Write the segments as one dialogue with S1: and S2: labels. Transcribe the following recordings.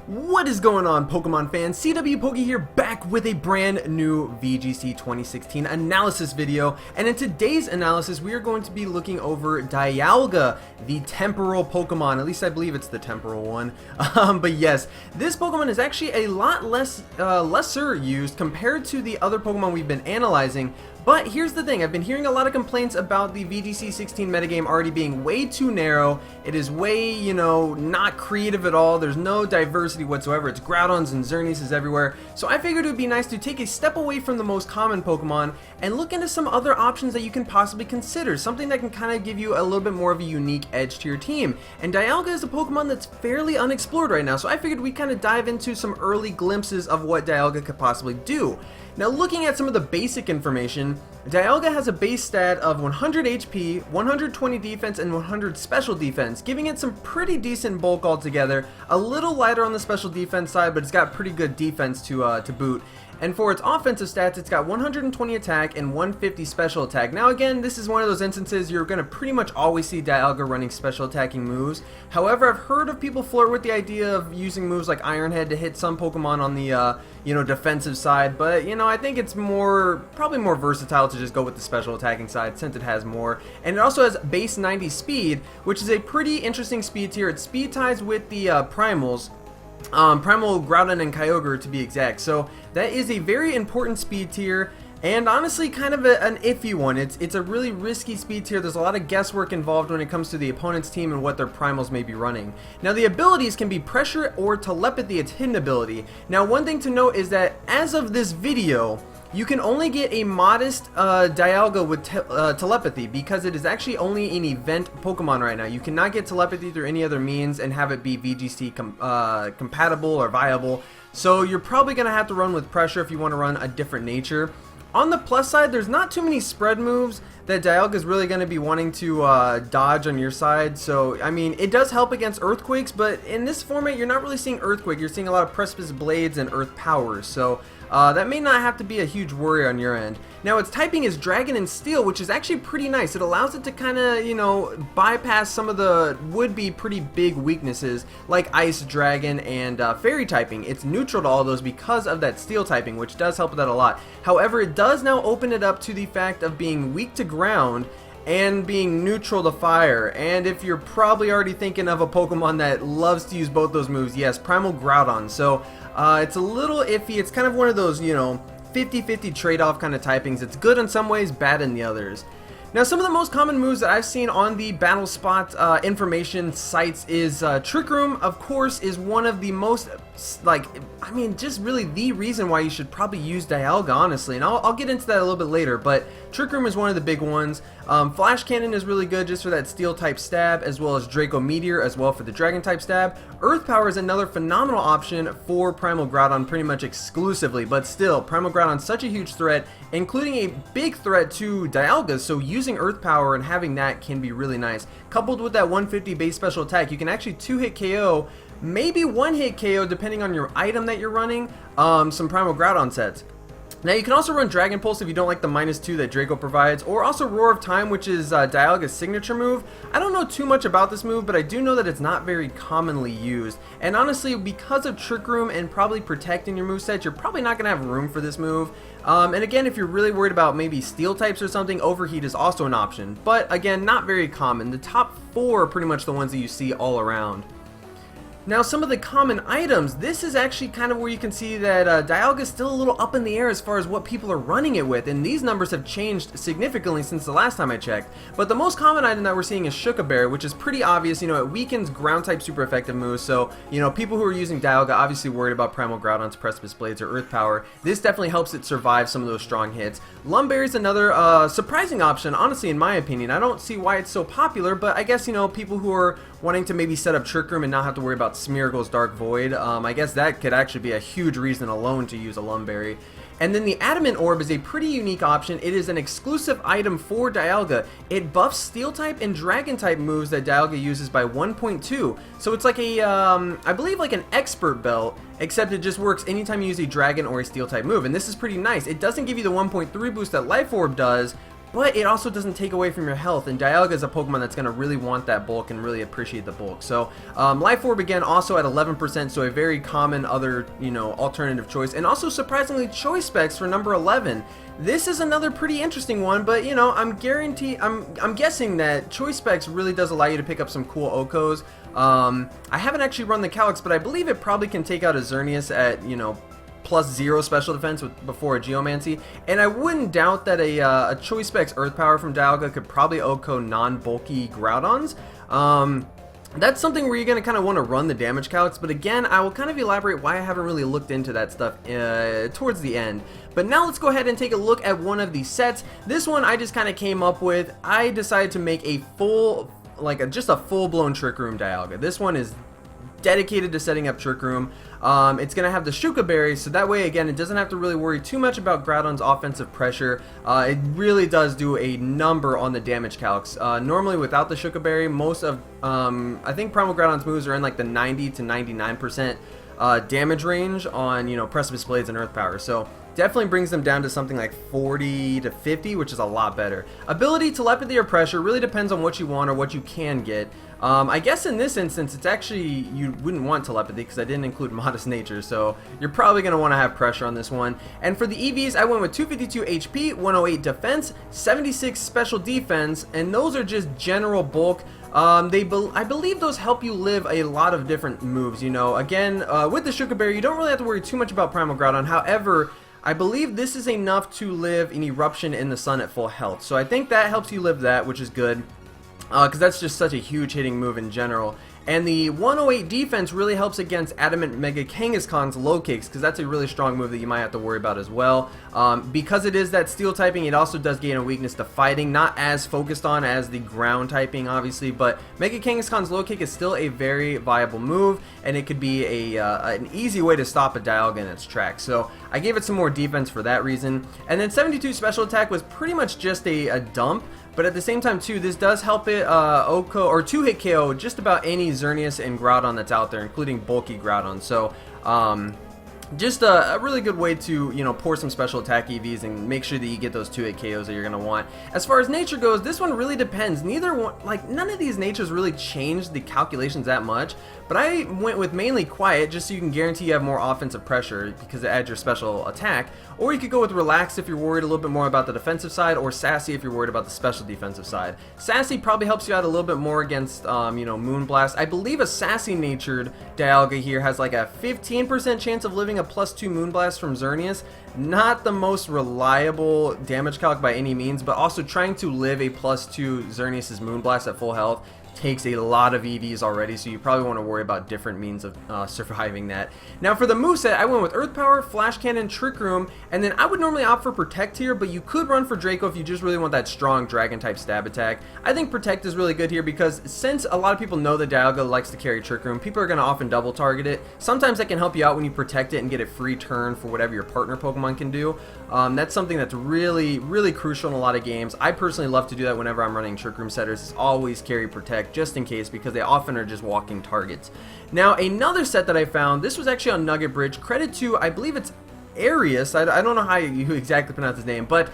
S1: What is going on, Pokemon fans? CWpoke here, back with a brand new VGC 2016 analysis video, and in today's analysis we are going to be looking over Dialga, the temporal Pokemon. At least I believe it's the temporal one. But yes, this Pokemon is actually a lot lesser used compared to the other Pokemon we've been analyzing. But here's the thing, I've been hearing a lot of complaints about the VGC 16 metagame already being way too narrow. It is way, not creative at all. There's no diversity whatsoever. It's Groudons and Xerneases everywhere. So I figured it would be nice to take a step away from the most common Pokemon and look into some other options that you can possibly consider. Something that can kind of give you a little bit more of a unique edge to your team. And Dialga is a Pokemon that's fairly unexplored right now. So I figured we'd kind of dive into some early glimpses of what Dialga could possibly do. Now, looking at some of the basic information, Dialga has a base stat of 100 HP, 120 defense, and 100 special defense, giving it some pretty decent bulk altogether. A little lighter on the special defense side, but it's got pretty good defense to boot. And for its offensive stats, it's got 120 attack and 150 special attack. Now again, this is one of those instances you're going to pretty much always see Dialga running special attacking moves. However, I've heard of people flirt with the idea of using moves like Iron Head to hit some Pokemon on the defensive side, but I think it's probably more versatile to just go with the special attacking side since it has more. And it also has base 90 speed, which is a pretty interesting speed tier. It speed ties with the primals. Primal, Groudon, and Kyogre to be exact. So that is a very important speed tier, and honestly kind of an iffy one. It's a really risky speed tier. There's a lot of guesswork involved when it comes to the opponent's team and what their primals may be running. Now the abilities can be pressure or telepathy. It's hidden ability. Now one thing to note is that as of this video, you can only get a modest Dialga with telepathy because it is actually only an event Pokemon right now. You cannot get telepathy through any other means and have it be VGC compatible or viable. So you're probably going to have to run with pressure if you want to run a different nature. On the plus side, there's not too many spread moves that Dialga is really going to be wanting to dodge on your side. So, I mean, it does help against Earthquakes, but in this format, you're not really seeing Earthquake. You're seeing a lot of Precipice Blades and Earth Powers. So, that may not have to be a huge worry on your end. Now, its typing is Dragon and Steel, which is actually pretty nice. It allows it to kind of, bypass some of the would-be pretty big weaknesses like Ice, Dragon, and Fairy typing. It's neutral to all those because of that Steel typing, which does help with that a lot. However, it does now open it up to the fact of being weak to ground and being neutral to fire. And if you're probably already thinking of a Pokemon that loves to use both those moves, yes, Primal Groudon. So it's a little iffy. It's kind of one of those 50-50 trade-off kind of typings. It's good in some ways, bad in the others. Now, some of the most common moves that I've seen on the Battle Spot information sites is Trick Room, of course, is one of the most, just really the reason why you should probably use Dialga, honestly. And I'll get into that a little bit later, but Trick Room is one of the big ones. Flash Cannon is really good just for that Steel type stab, as well as Draco Meteor as well for the Dragon type stab. Earth Power is another phenomenal option for Primal Groudon pretty much exclusively, but still, Primal Groudon such a huge threat, including a big threat to Dialga, so using Earth Power and having that can be really nice. Coupled with that 150 base special attack, you can actually 2-hit KO, maybe 1-hit KO depending on your item that you're running, some Primal Groudon sets. Now you can also run Dragon Pulse if you don't like the -2 that Draco provides, or also Roar of Time, which is Dialga's signature move. I don't know too much about this move, but I do know that it's not very commonly used. And honestly, because of Trick Room and probably protecting your moveset, you're probably not going to have room for this move. And again, if you're really worried about maybe Steel types or something, Overheat is also an option. But again, not very common. The top 4 are pretty much the ones that you see all around. Now, some of the common items, this is actually kind of where you can see that Dialga is still a little up in the air as far as what people are running it with, and these numbers have changed significantly since the last time I checked. But the most common item that we're seeing is Shuka-Berry, which is pretty obvious. It weakens ground type super effective moves, so people who are using Dialga obviously worried about Primal Groudon's Precipice Blades or Earth Power. This definitely helps it survive some of those strong hits. Lumberry is another surprising option, honestly, in my opinion. I don't see why it's so popular, but I guess people who are wanting to maybe set up Trick Room and not have to worry about Smeargle's Dark Void, I guess that could actually be a huge reason alone to use a Lumberry. And then the Adamant Orb is a pretty unique option. It is an exclusive item for Dialga. It buffs Steel type and Dragon type moves that Dialga uses by 1.2. So it's like a, I believe like an Expert Belt, except it just works anytime you use a Dragon or a Steel type move. And this is pretty nice. It doesn't give you the 1.3 boost that Life Orb does, but it also doesn't take away from your health, and Dialga is a Pokemon that's going to really want that bulk and really appreciate the bulk. So Life Orb again also at 11%, so a very common other, you know, alternative choice, and also surprisingly Choice Specs for number 11. This is another pretty interesting one, but you know, I'm guessing that Choice Specs really does allow you to pick up some cool Okos. I haven't actually run the Calyx, but I believe it probably can take out a Xerneas at, you know, +0 special defense before a Geomancy, and I wouldn't doubt that a Choice Specs Earth Power from Dialga could probably Oko non-bulky Groudons. That's something where you're going to kind of want to run the damage calcs, but again, I will kind of elaborate why I haven't really looked into that stuff towards the end. But now let's go ahead and take a look at one of these sets. This one I just kind of came up with. I decided to make a full, just a full-blown Trick Room Dialga. This one is dedicated to setting up Trick Room. It's going to have the Shuka Berry, so that way, again, it doesn't have to really worry too much about Groudon's offensive pressure. It really does do a number on the damage calcs. Normally, without the Shuka Berry, most of, I think Primal Groudon's moves are in like the 90 to 99% damage range on, you know, Precipice Blades and Earth Power. So definitely brings them down to something like 40 to 50, which is a lot better. Ability, Telepathy, or Pressure really depends on what you want or what you can get. I guess in this instance, it's actually, you wouldn't want Telepathy because I didn't include Modest Nature, so you're probably going to want to have Pressure on this one. And for the EVs, I went with 252 HP, 108 Defense, 76 Special Defense, and those are just general bulk. I believe those help you live a lot of different moves, you know. Again, with the Shuka Berry, you don't really have to worry too much about Primal Groudon. However, I believe this is enough to live an Eruption in the Sun at full health. So I think that helps you live that, which is good, because that's just such a huge hitting move in general. And the 108 defense really helps against Adamant Mega Kangaskhan's low kicks, because that's a really strong move that you might have to worry about as well. Because it is that steel typing, it also does gain a weakness to fighting, not as focused on as the ground typing, obviously, but Mega Kangaskhan's low kick is still a very viable move, and it could be an easy way to stop a Dialga in its tracks. So I gave it some more defense for that reason. And then 72 special attack was pretty much just a dump. But at the same time, too, this does help it Oko or 2-hit KO just about any Xerneas and Groudon that's out there, including bulky Groudon. So, just a really good way to, you know, pour some special attack EVs and make sure that you get those 2-hit KOs that you're going to want. As far as nature goes, this one really depends. Neither one, like, none of these natures really change the calculations that much, but I went with mainly quiet just so you can guarantee you have more offensive pressure because it adds your special attack. Or you could go with relaxed if you're worried a little bit more about the defensive side, or sassy if you're worried about the special defensive side. Sassy probably helps you out a little bit more against, you know, Moonblast. I believe a sassy natured Dialga here has like a 15% chance of living a +2 Moonblast from Xerneas. Not the most reliable damage calc by any means, but also trying to live a +2 Xerneas' Moonblast at full health takes a lot of EVs already, so you probably want to worry about different means of surviving that. Now for the moveset, I went with Earth Power, Flash Cannon, Trick Room, and then I would normally opt for Protect here, but you could run for Draco if you just really want that strong Dragon-type stab attack. I think Protect is really good here because since a lot of people know that Dialga likes to carry Trick Room, people are going to often double target it. Sometimes that can help you out when you Protect it and get a free turn for whatever your partner Pokemon can do. That's something that's really, really crucial in a lot of games. I personally love to do that whenever I'm running Trick Room setters. It's always carry Protect, just in case, because they often are just walking targets. Now another set that I found, this was actually on Nugget Bridge, credit to, I believe it's Arius, I don't know how you exactly pronounce his name, but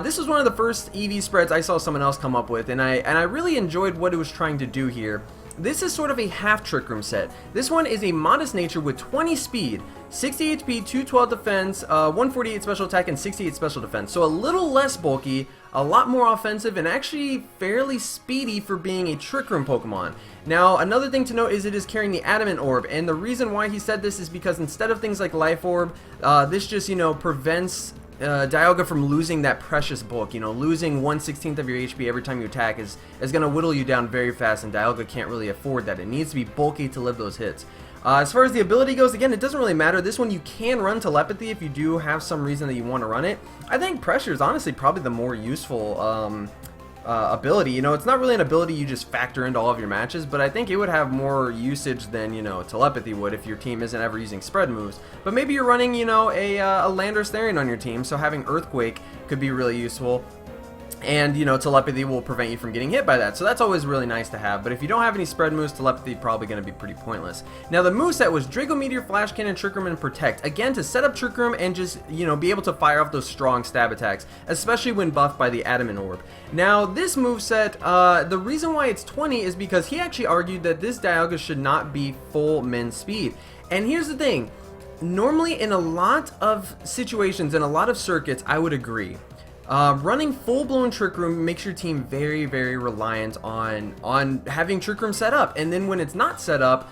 S1: this was one of the first EV spreads I saw someone else come up with, and I really enjoyed what it was trying to do here. This is sort of a half Trick Room set. This one is a Modest Nature with 20 speed, 60 HP, 212 defense, 148 special attack, and 68 special defense. So a little less bulky, a lot more offensive, and actually fairly speedy for being a Trick Room Pokemon. Now, another thing to note is it is carrying the Adamant Orb, and the reason why he said this is because instead of things like Life Orb, this just, you know, prevents Dialga from losing that precious bulk. You know, losing 1/16 of your HP every time you attack is going to whittle you down very fast, and Dialga can't really afford that. It needs to be bulky to live those hits. As far as the ability goes, again, it doesn't really matter. This one you can run Telepathy if you do have some reason that you want to run it. I think Pressure is honestly probably the more useful ability. You know, it's not really an ability you just factor into all of your matches, but I think it would have more usage than, you know, Telepathy would if your team isn't ever using spread moves. But maybe you're running, you know, a Landorus Therian on your team, so having Earthquake could be really useful. And, you know, telepathy will prevent you from getting hit by that. So that's always really nice to have. But if you don't have any spread moves, telepathy probably going to be pretty pointless. Now, the moveset was Draco Meteor, Flash Cannon, Trick Room, and Protect. Again, to set up Trick Room and just, you know, be able to fire off those strong stab attacks, especially when buffed by the Adamant Orb. Now, this moveset, the reason why it's 20 is because he actually argued that this Dialga should not be full min speed. And here's the thing. Normally, in a lot of situations, in a lot of circuits, I would agree. Running full-blown Trick Room makes your team very, very reliant on having Trick Room set up, and then when it's not set up,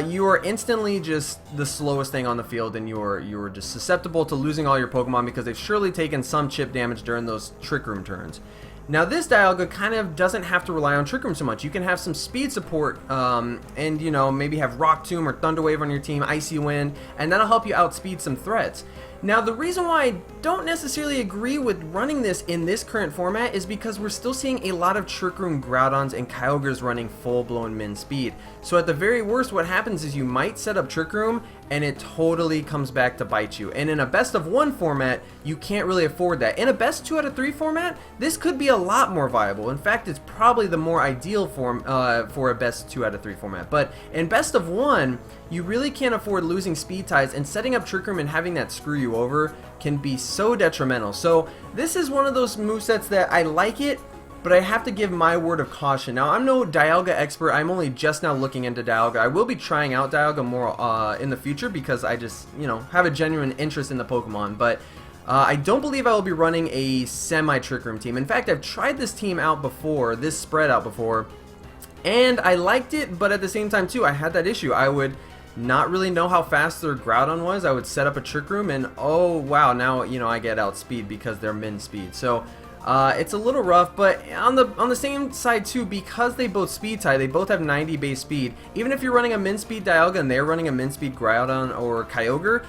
S1: you are instantly just the slowest thing on the field, and you're just susceptible to losing all your Pokemon because they've surely taken some chip damage during those Trick Room turns. Now, this Dialga kind of doesn't have to rely on Trick Room so much. You can have some speed support, and, you know, maybe have Rock Tomb or Thunder Wave on your team, Icy Wind, and that'll help you outspeed some threats. Now, the reason why I don't necessarily agree with running this in this current format is because we're still seeing a lot of Trick Room Groudons and Kyogres running full-blown min speed. So at the very worst, what happens is you might set up Trick Room and it totally comes back to bite you. And in a best of 1 format, you can't really afford that. In a best 2 out of 3 format, this could be a lot more viable. In fact, it's probably the more ideal form for a best 2 out of 3 format. But in best of 1, you really can't afford losing speed ties, and setting up Trick Room and having that screw you over can be so detrimental. So this is one of those movesets that I like it, but I have to give my word of caution. Now, I'm no Dialga expert. I'm only just now looking into Dialga. I will be trying out Dialga more in the future because I just, you know, have a genuine interest in the Pokemon. But I don't believe I will be running a semi-Trick Room team. In fact, I've tried this team out before, this spread out before, and I liked it, but at the same time, too, I had that issue. I would not really know how fast their Groudon was. I would set up a Trick Room, and oh, wow, now, you know, I get outspeed because they're min speed. So it's a little rough, but on the same side too, because they both speed tie, they both have 90 base speed. Even if you're running a min speed Dialga and they're running a min speed Groudon or Kyogre,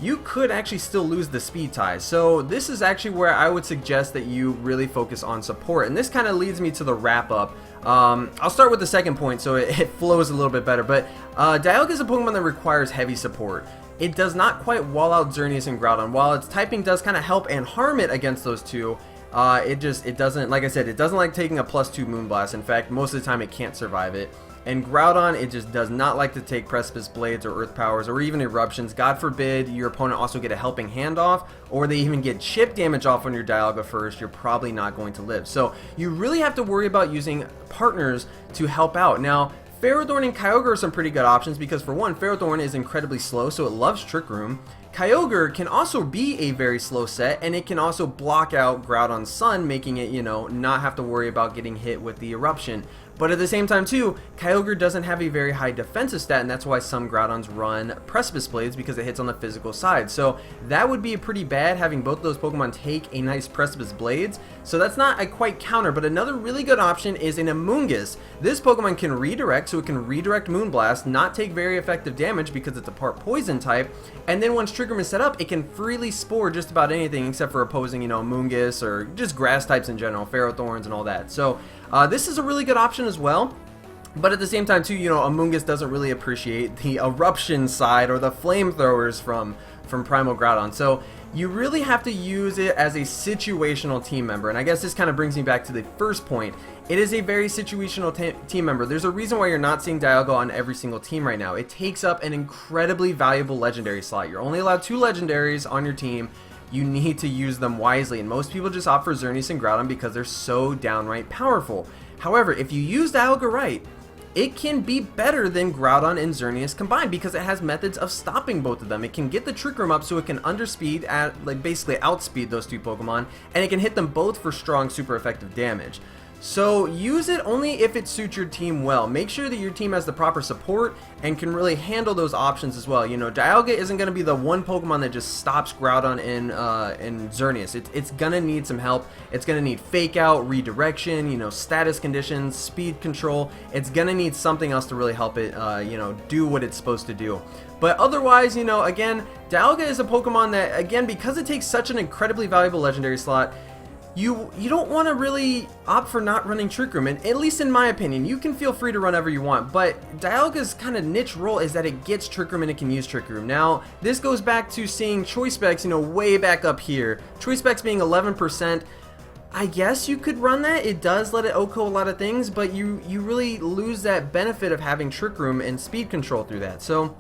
S1: you could actually still lose the speed ties. So this is actually where I would suggest that you really focus on support. And this kind of leads me to the wrap up. I'll start with the second point so it flows a little bit better. But Dialga is a Pokemon that requires heavy support. It does not quite wall out Xerneas and Groudon. While its typing does kind of help and harm it against those two, it doesn't, like I said, it doesn't like taking a +2 Moonblast. In fact, most of the time it can't survive it. And Groudon, it just does not like to take Precipice Blades or Earth Powers or even Eruptions. God forbid your opponent also get a Helping Hand off, or they even get chip damage off on your Dialga first. You're probably not going to live. So you really have to worry about using partners to help out. Now, Ferrothorn and Kyogre are some pretty good options because, for one, Ferrothorn is incredibly slow, so it loves Trick Room. Kyogre can also be a very slow set, and it can also block out Groudon's Sun, making it, you know, not have to worry about getting hit with the Eruption. But at the same time too, Kyogre doesn't have a very high defensive stat, and that's why some Groudons run Precipice Blades, because it hits on the physical side. So that would be pretty bad, having both of those Pokemon take a nice Precipice Blades. So that's not a quite counter, but another really good option is an Amoonguss. This Pokemon can redirect, so it can redirect Moonblast, not take very effective damage because it's a part Poison type, and then once Trick Room is set up, it can freely spore just about anything except for opposing, you know, Amoonguss or just grass types in general, Ferrothorns and all that. So this is a really good option as well. But at the same time too, you know, Amoonguss doesn't really appreciate the Eruption side or the Flamethrowers from Primal Groudon. So you really have to use it as a situational team member. And I guess this kind of brings me back to the first point. It is a very situational team member. There's a reason why you're not seeing Dialga on every single team right now. It takes up an incredibly valuable legendary slot. You're only allowed 2 legendaries on your team. You need to use them wisely, and most people just opt for Xerneas and Groudon because they're so downright powerful. However, if you use Dialga right, it can be better than Groudon and Xerneas combined because it has methods of stopping both of them. It can get the Trick Room up so it can underspeed, like basically outspeed those 2 Pokemon, and it can hit them both for strong, super effective damage. So use it only if it suits your team well. Make sure that your team has the proper support and can really handle those options as well. You know, Dialga isn't going to be the one Pokemon that just stops Groudon and Xerneas. It's going to need some help. It's going to need Fake Out, Redirection, you know, status conditions, speed control. It's going to need something else to really help it, you know, do what it's supposed to do. But otherwise, you know, again, Dialga is a Pokemon that, again, because it takes such an incredibly valuable legendary slot, you don't want to really opt for not running Trick Room, and at least in my opinion. You can feel free to run whatever you want, but Dialga's kind of niche role is that it gets Trick Room and it can use Trick Room. Now, this goes back to seeing Choice Specs, you know, way back up here. Choice Specs being 11%. I guess you could run that. It does let it OHKO a lot of things, but you really lose that benefit of having Trick Room and speed control through that. So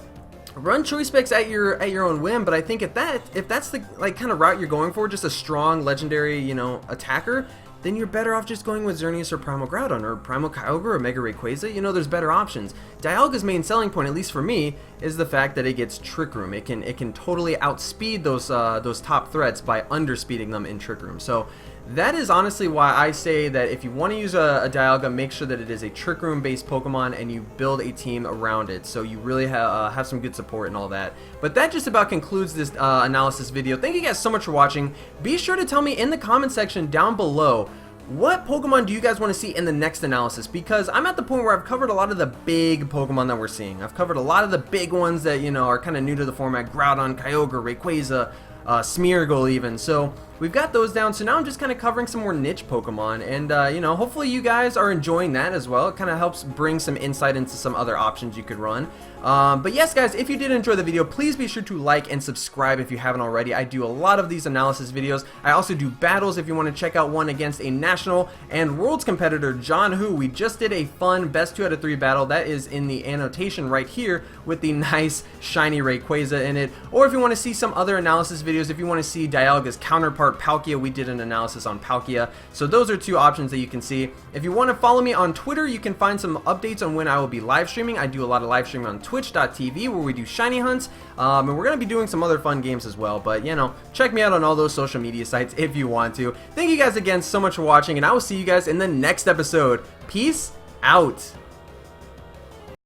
S1: run Choice Specs at your own whim, but I think if that's the kind of route you're going for, just a strong legendary, you know, attacker, then you're better off just going with Xerneas or Primal Groudon or Primal Kyogre or Mega Rayquaza. You know, there's better options. Dialga's main selling point, at least for me, is the fact that it gets Trick Room. It can totally outspeed those top threats by underspeeding them in Trick Room. So that is honestly why I say that if you want to use a Dialga, make sure that it is a Trick Room based Pokemon and you build a team around it, so you really have some good support and all that. But that just about concludes this analysis video. Thank you guys so much for watching. Be sure to tell me in the comment section down below, what Pokemon do you guys want to see in the next analysis? Because I'm at the point where I've covered a lot of the big Pokemon that we're seeing. I've covered a lot of the big ones that, you know, are kind of new to the format. Groudon, Kyogre, Rayquaza, Smeargle even. So we've got those down, so now I'm just kind of covering some more niche Pokemon, and you know, hopefully you guys are enjoying that as well. It kind of helps bring some insight into some other options you could run. But yes guys, if you did enjoy the video, please be sure to like and subscribe if you haven't already. I do a lot of these analysis videos. I also do battles if you want to check out one against a national and worlds competitor, John Who. We just did a fun best 2 out of 3 battle that is in the annotation right here with the nice shiny Rayquaza in it. Or if you want to see some other analysis videos, if you want to see Dialga's counterpart Palkia, we did an analysis on Palkia. So those are 2 options that you can see. If you want to follow me on Twitter, you can find some updates on when I will be live streaming. I do a lot of live streaming on twitch.tv where we do shiny hunts, and we're going to be doing some other fun games as well. But you know, check me out on all those social media sites if you want to. Thank you guys again so much for watching, and I will see you guys in the next episode. Peace out.